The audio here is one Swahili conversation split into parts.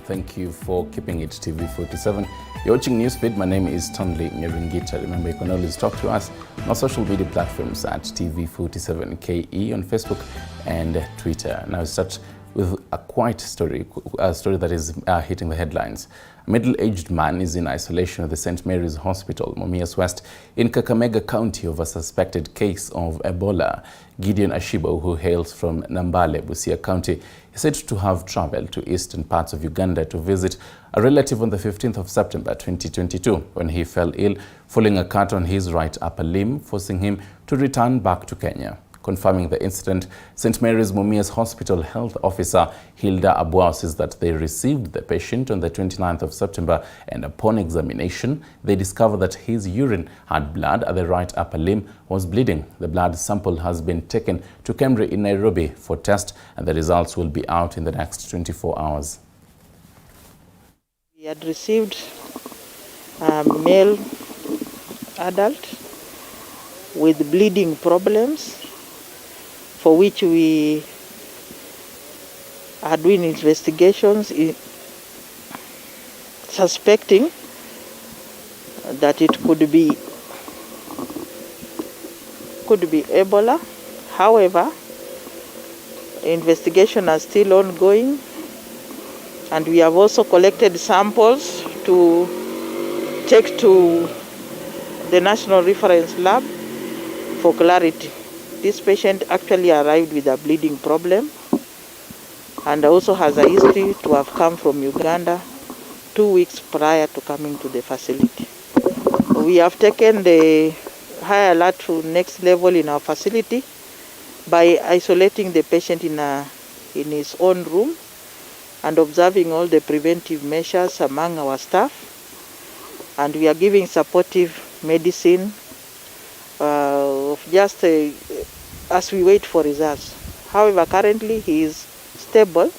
Thank you for keeping it TV47. You're watching Newsfeed. My name is Stanley Nyeringita. Remember, you can always talk to us on our social media platforms at TV47KE on Facebook and Twitter. Now, we start with a quiet story, a story that is hitting the headlines. A middle-aged man is in isolation at the St. Mary's Hospital, Mumias West, in Kakamega County over a suspected case of Ebola. Gideon Ashibo, who hails from Nambale, Busia County, is said to have traveled to eastern parts of Uganda to visit a relative on the 15th of September 2022 when he fell ill following a cut on his right upper limb, forcing him to return back to Kenya. Confirming the incident, St. Mary's Mumias Hospital Health Officer Hilda Abwao says that they received the patient on the 29th of September and upon examination, they discovered that his urine had blood at the right upper limb, was bleeding. The blood sample has been taken to Kemri in Nairobi for test and the results will be out in the next 24 hours. We had received a male adult with bleeding problems, for which we are doing investigations suspecting that it could be Ebola. However, investigation are still ongoing, and we have also collected samples to take to the National Reference Lab for clarity. This patient actually arrived with a bleeding problem and also has a history to have come from Uganda 2 weeks prior to coming to the facility. We have taken the high alert to next level in our facility by isolating the patient in his own room and observing all the preventive measures among our staff. And we are giving supportive medicine as we wait for results. However, currently he is stable,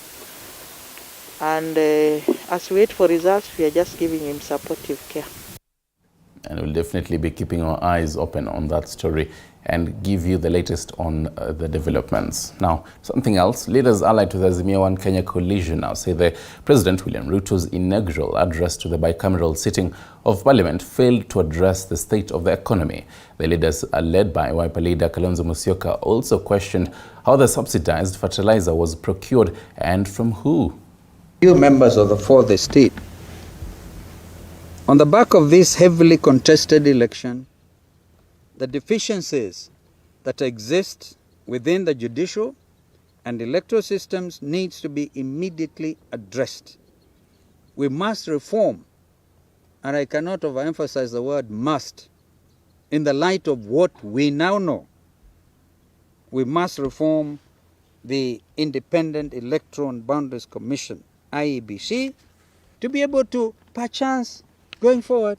and as we wait for results, we are just giving him supportive care. And we'll definitely be keeping our eyes open on that story and give you the latest on the developments. Now, something else. Leaders allied to the Azimio One Kenya coalition now say the President William Ruto's inaugural address to the bicameral sitting of Parliament failed to address the state of the economy. The leaders, led by Wiper leader Kalonzo Musyoka, also questioned how the subsidized fertilizer was procured and from who. You members of the fourth estate, on the back of this heavily contested election, the deficiencies that exist within the judicial and electoral systems needs to be immediately addressed. We must reform, and I cannot overemphasize the word must, in the light of what we now know. We must reform the Independent Electoral and Boundaries Commission, IEBC, to be able to, perchance, going forward,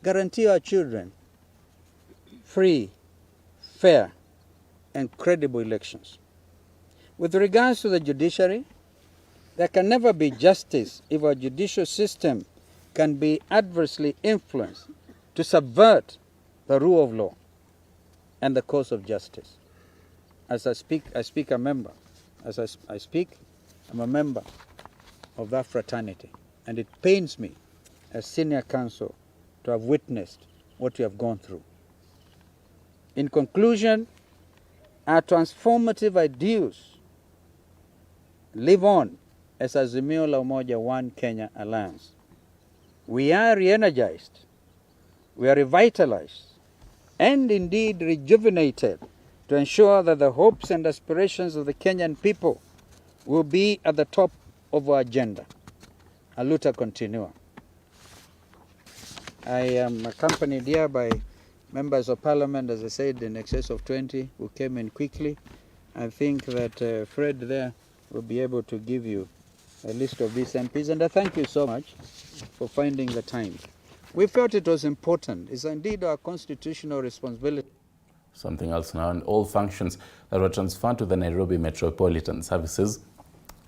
guarantee our children free, fair, and credible elections. With regards to the judiciary, there can never be justice if our judicial system can be adversely influenced to subvert the rule of law and the course of justice. As I speak, a member. As I speak, I'm a member of that fraternity, and it pains me as senior counsel to have witnessed what we have gone through. In conclusion, our transformative ideals live on as Azimio la Umoja One Kenya Alliance. We are re-energized, we are revitalized, and indeed rejuvenated to ensure that the hopes and aspirations of the Kenyan people will be at the top of our agenda. A luta continua. I am accompanied here by members of Parliament, as I said, in excess of 20 who came in quickly. I think that Fred there will be able to give you a list of these MPs, and I thank you so much for finding the time. We felt it was important. It's indeed our constitutional responsibility. Something else now, and all functions that were transferred to the Nairobi Metropolitan Services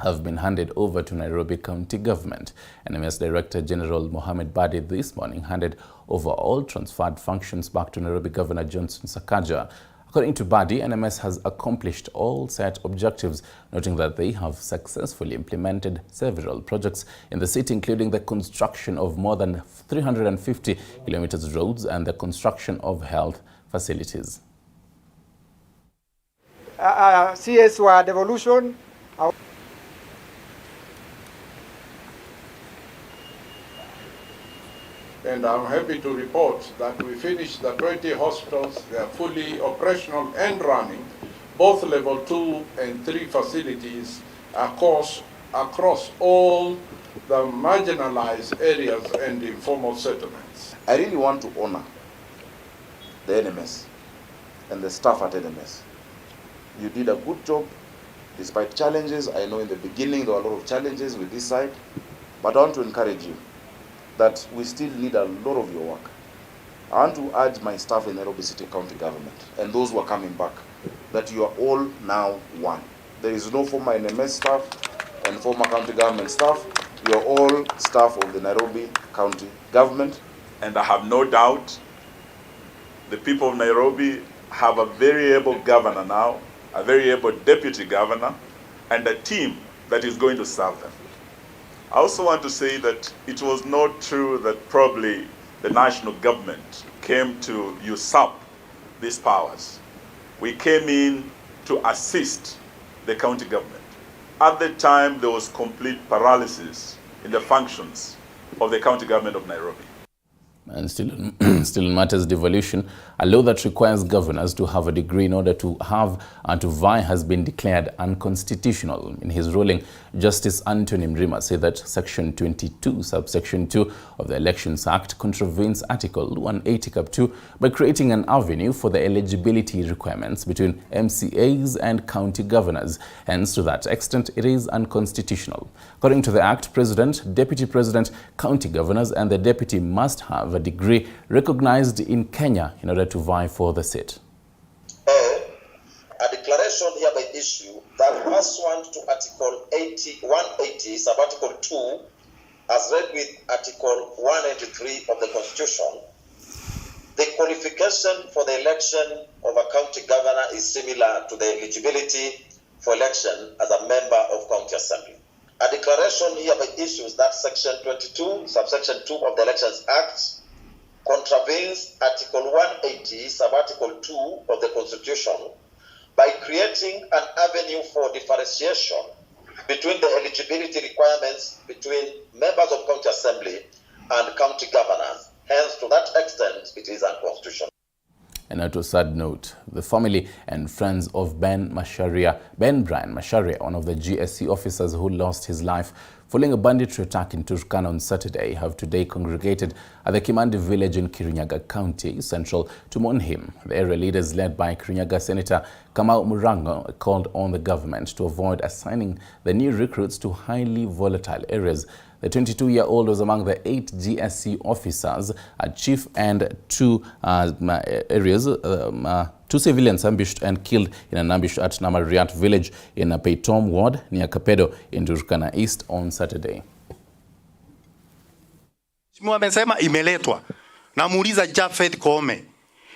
have been handed over to Nairobi County Government. NMS Director General Mohamed Badi this morning handed over all transferred functions back to Nairobi Governor Johnson Sakaja. According to Badi, NMS has accomplished all set objectives, noting that they have successfully implemented several projects in the city, including the construction of more than 350 kilometers roads and the construction of health facilities. CS wa devolution. And I'm happy to report that we finished the 20 hospitals. They are fully operational and running, both level 2 and 3 facilities across all the marginalized areas and informal settlements. I really want to honor the NMS and the staff at NMS. You did a good job despite challenges. I know in the beginning there were a lot of challenges with this side, but I want to encourage you that we still need a lot of your work. I want to urge my staff in Nairobi City County Government and those who are coming back that you are all now one. There is no former NMS staff and former county government staff. You are all staff of the Nairobi County Government. And I have no doubt the people of Nairobi have a very able governor now, a very able deputy governor, and a team that is going to serve them. I also want to say that it was not true that probably the national government came to usurp these powers. We came in to assist the county government. At the time, there was complete paralysis in the functions of the county government of Nairobi. And still in matters devolution, a law that requires governors to have a degree in order to have and to vie has been declared unconstitutional. In his ruling, Justice Anthony Mrima said that Section 22, subsection 2 of the Elections Act contravenes Article 180 Cap 2 by creating an avenue for the eligibility requirements between MCAs and county governors. Hence, to that extent, it is unconstitutional. According to the Act, President, Deputy President, county governors and the deputy must have a degree recognized in Kenya in order to vie for the seat. A declaration hereby issue that pursuant to Article 180, sub-Article 2, as read with Article 183 of the Constitution, the qualification for the election of a county governor is similar to the eligibility for election as a member of county assembly. A declaration hereby issues that Section 22, subsection 2 of the Elections Act contravenes Article 180, sub-Article 2 of the Constitution by creating an avenue for differentiation between the eligibility requirements between members of county assembly and county governors. Hence, to that extent, it is unconstitutional. And now to a sad note, the family and friends of Ben Macharia, one of the GSC officers who lost his life following a banditry attack in Turkana on Saturday, have today congregated at the Kimandi village in Kirinyaga County Central to mourn him. The area leaders, led by Kirinyaga Senator Kamau Murango, called on the government to avoid assigning the new recruits to highly volatile areas. The 22-year-old was among the 8 GSC officers, a chief and 2 civilians ambushed and killed in an ambush at Namariat village in Peitom ward near Kapedo in Turkana East on Saturday. Mheshimiwa amesema imeletwa. Namuuliza Jafeth Koome,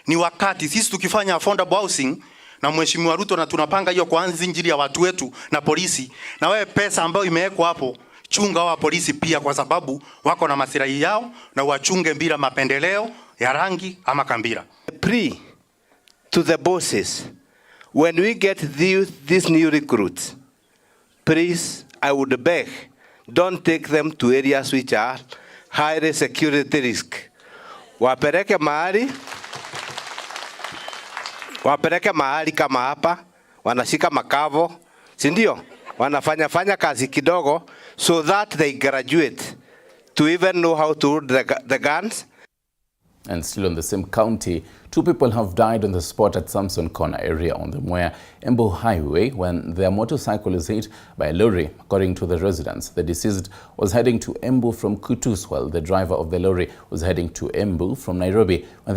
ni wakati sisi tukifanya affordable housing na Mheshimiwa Ruto na tunapanga hiyo kuanza injili ya watu wetu na polisi, na wewe pesa ambayo imewekwa hapo, chunga wa polisi pia, kwa sababu wako na maslahi yao, na wachunge bila mapendeleo ya rangi ama kambira. To the bosses, when we get these new recruits, please, I would beg, don't take them to areas which are high security risk. Wapeleke mahali kama hapa, wanashika makavo, si ndio? Wanafanya kazi kidogo, so that they graduate to even know how to hold the guns. And still on the same county, 2 people have died on the spot at Samson Corner area on the Mwea Embu highway when their motorcycle was hit by a lorry. According to the residents, the deceased was heading to Embu from Kutus, while the driver of the lorry was heading to Embu from Nairobi when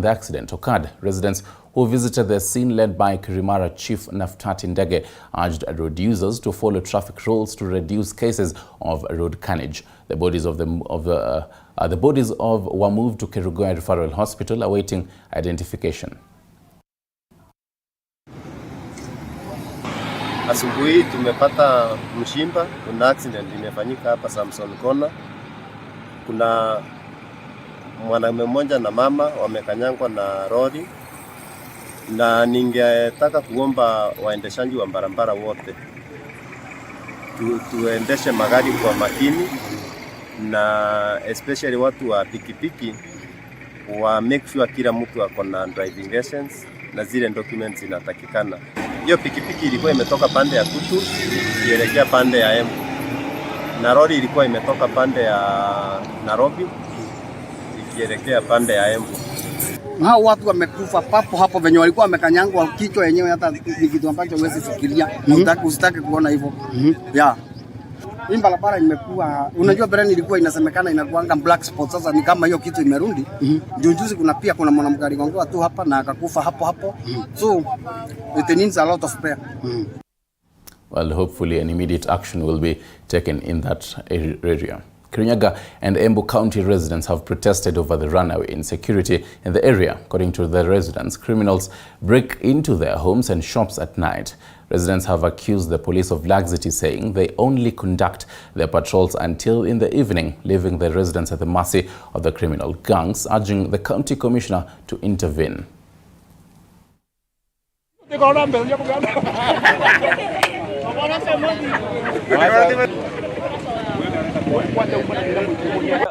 the accident occurred. Residents who visited the scene, led by Kirimara Chief Naftati Ndege, urged road users to follow traffic rules to reduce cases of road carnage. The bodies were moved to Kerugoya Referral Hospital awaiting identification. Asubuhi tumepata mshimba, kuna accident imefanyika hapa Samson Kona. Kuna mwanamume mmoja na mama wamekanyangwa na lori, na ningetaka kuomba waendeshaji wa barabara wote tuendeshe magari kwa makini, na especially watu wa pikipiki wa make sure kila mtu ako na driving license na zile documents zinatakikana. Hiyo pikipiki ilikuwa imetoka pande ya Kutu ikielekea pande ya Embu, na lori ilikuwa imetoka pande ya Nairobi ikielekea pande ya Embu. Hao watu wamekufa papo hapo venye walikuwa wamekanyangwa kichwa yenyewe, hata ni kitu ambacho huwezi fikiria. Usitaki kuona hivyo. Yeah. Hii barabara imekuwa, unajua brand ilikuwa inasemekana inakuanga black spot, sasa ni kama hiyo kitu imerudi. Juzi kuna mwanamke aligongewa tu hapa na akakufa hapo. So it needs a lot of prayer. Well, hopefully an immediate action will be taken in that area. Kirinyaga and Embu County residents have protested over the runaway insecurity in the area. According to the residents, criminals break into their homes and shops at night. Residents have accused the police of laxity, saying they only conduct their patrols until in the evening, leaving the residents at the mercy of the criminal gangs, urging the county commissioner to intervene.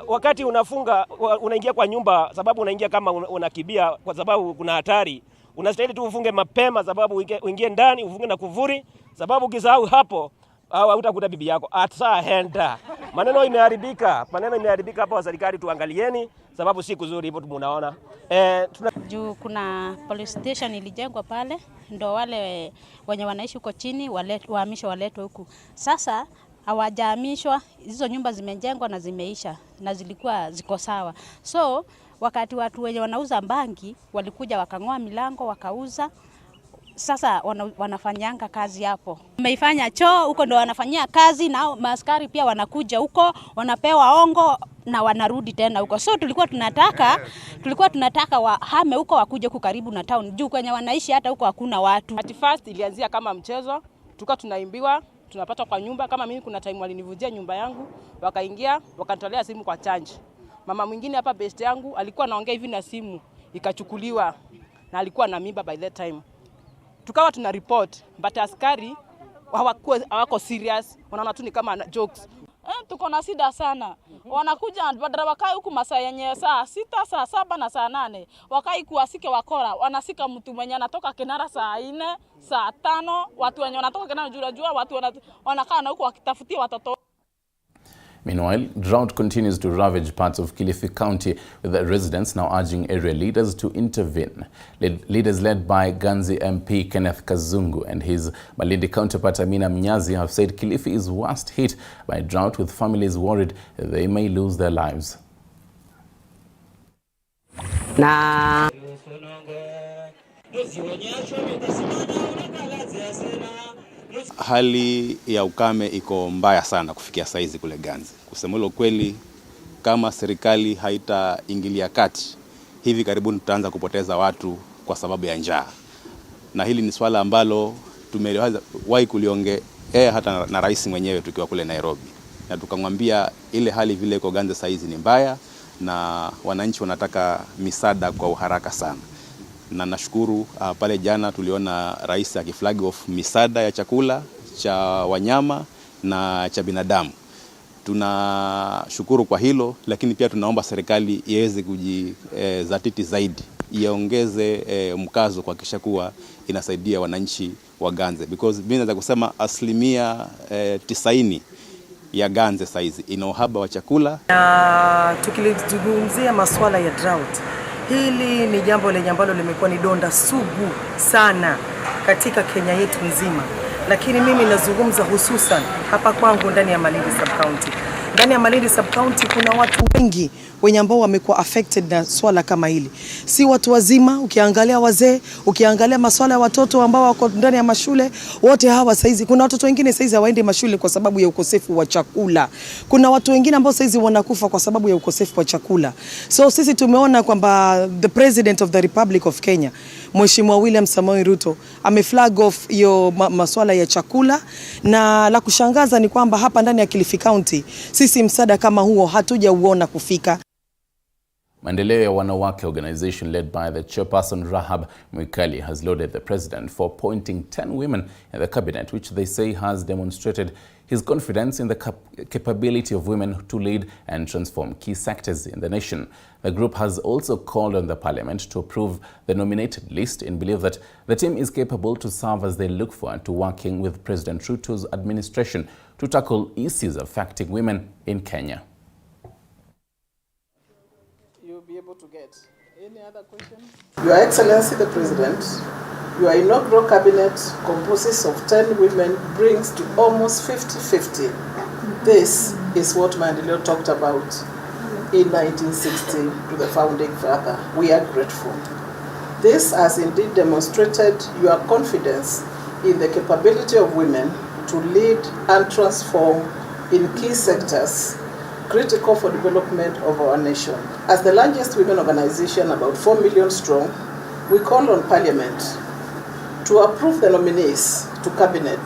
Wakati unaingia kwa nyumba, sababu unaingia kama unakibia, kwa sababu kuna hatari, unastahili tu ufunge mapema, sababu uingie ndani ufunge na kuvuri, sababu ukisahau hapo hautakuta bibi yako atahenda. Maneno imeharibika hapo. Serikali tuangalieni, sababu si kuzuri hivyo tunaona. Juu kuna police station ilijengwa pale, ndo wale wenye wanaishi huko chini wahamishwe waletwe huku. Sasa hawajahamishwa, hizo nyumba zimejengwa na zimeisha na zilikuwa ziko sawa. So wakati watu wenye wanauza bangi walikuja wakang'oa milango wakauza, sasa wanafanyanga kazi hapo. Wameifanya choo huko, ndo wanafanyia kazi, na maaskari pia wanakuja huko, wanapewa ongo na wanarudi tena huko. So tulikuwa tunataka wahame huko, wakuje huko karibu na town, juu kwenye wanaishi hata huko hakuna watu. At first ilianzia kama mchezo, tulikuwa tunaimbiwa, tunapata kwa nyumba. Kama mimi kuna time walinivujia nyumba yangu, wakaingia wakanitolea simu kwa charge. Mama mwingine hapa best yangu alikuwa anaongea hivi na simu ikachukuliwa, na alikuwa na mimba by that time. Tukawa tuna report, but askari hawako serious, wanaona tu ni kama jokes. Tuko na shida sana. Wanakuja badala wakae huku masaa yenye saa 6, saa 7 na saa 8. Wakai kuwasike wakora, wanasika mtu mwenye anatoka Kinara saa 4, saa 5, watu wenye wanatoka Kinara jua watu wanakaa na huku wakitafutia watoto. Meanwhile, drought continues to ravage parts of Kilifi County, with the residents now urging area leaders to intervene. Leaders led by Ganzi MP Kenneth Kazungu and his Malindi counterpart Amina Mnyazi have said Kilifi is worst hit by drought, with families worried that they may lose their lives. Hali ya ukame iko mbaya sana kufikia saizi kule Ganzi. Kusema hilo kweli, kama serikali haitaingilia kati, hivi karibuni tutaanza kupoteza watu kwa sababu ya njaa. Na hili ni swala ambalo tumewahi kuliongea hata na rais mwenyewe tukiwa kule Nairobi. Na tukamwambia ile hali vile iko Ganzi saizi ni mbaya na wananchi wanataka misaada kwa uharaka sana. Na nashukuru pale jana tuliona rais akiflag off misaada ya chakula cha wanyama na cha binadamu. Tunashukuru kwa hilo, lakini pia tunaomba serikali iweze kujizatiti zaidi, iongeze mkazo kuhakikisha kuwa inasaidia wananchi wa Ganzi, because mimi naweza kusema 90% ya Ganzi saizi ina uhaba wa chakula. Tukizungumzia masuala ya drought, hili ni jambo lenye ambalo limekuwa ni donda sugu sana katika Kenya yetu nzima. Lakini mimi nazungumza hususan hapa kwangu ndani ya Malindi sub-county. Ndani ya Malindi sub-county kuna watu wengi wenye ambao wamekuwa affected na swala kama hili. Si watu wazima, ukiangalia wazee, ukiangalia masuala ya watoto ambao wako ndani ya mashule, wote hawa saizi. Kuna watoto wengine saizi hawaendi mashule kwa sababu ya ukosefu wa chakula. Kuna watu wengine ambao saizi wanakufa kwa sababu ya ukosefu wa chakula. So sisi tumeona kwamba the President of the Republic of Kenya, Mheshimiwa William Samoei Ruto ameflag off hiyo masuala ya chakula, na la kushangaza ni kwamba hapa ndani ya Kilifi County sisi msaada kama huo hatujauona kufika. Maendeleo ya Wanawake organization led by the chairperson Rahab Mwea has lauded the president for appointing 10 women in the cabinet, which they say has demonstrated his confidence in the capability of women to lead and transform key sectors in the nation. The group has also called on the parliament to approve the nominated list in belief that the team is capable to serve as they look forward to working with President Ruto's administration to tackle issues affecting women in Kenya. Be able to get. Any other questions? Your Excellency the President, your inaugural cabinet composes of 10 women brings to almost 50-50. This is what Mandela talked about in 1960 to the founding father. We are grateful. This has indeed demonstrated your confidence in the capability of women to lead and transform in key sectors critical for development of our nation. As the largest women organization, about 4 million strong, we call on Parliament to approve the nominees to Cabinet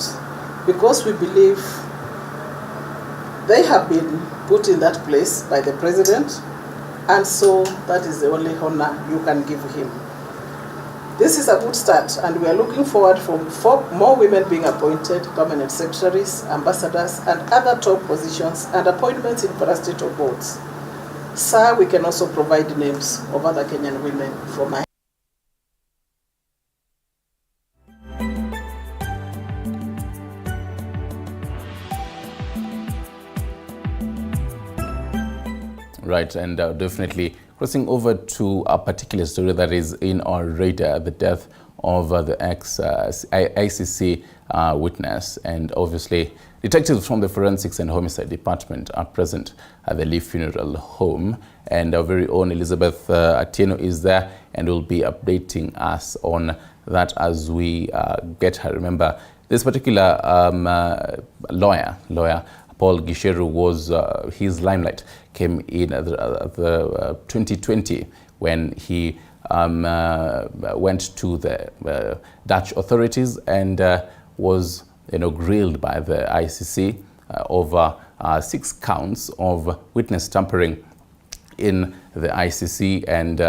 because we believe they have been put in that place by the President, and so that is the only honor you can give him. This is a good start, and we are looking forward for more women being appointed, permanent secretaries, ambassadors, and other top positions, and appointments in parastatal boards. Sir, we can also provide names of other Kenyan women for my. Right, and definitely crossing over to a particular story that is in our radar, the death of the ex-ICC witness. And obviously, detectives from the Forensics and Homicide Department are present at the Lee Funeral Home. And our very own Elizabeth Atieno is there and will be updating us on that as we get her. Remember, this particular lawyer, Paul Gicheru, was his limelight came in at the 2020 when he went to the Dutch authorities and was grilled by the ICC over 6 counts of witness tampering in the ICC, and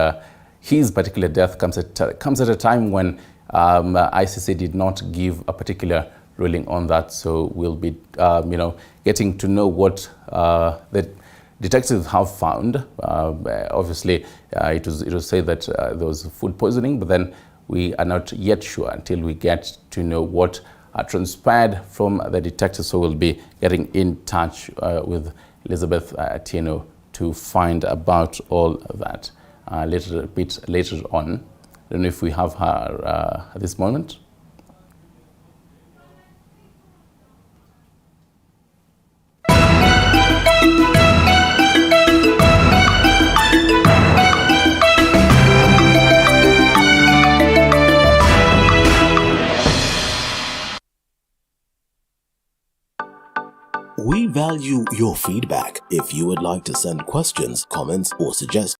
his particular death comes at a time when ICC did not give a particular ruling on that. So we'll be getting to know what the detectives have found. Obviously, it was said that there was food poisoning, but then we are not yet sure until we get to know what transpired from the detectives. So we'll be getting in touch with Elizabeth Atieno to find about all of that a bit later on. I don't know if we have her at this moment. We value your feedback. If you would like to send questions, comments, or suggest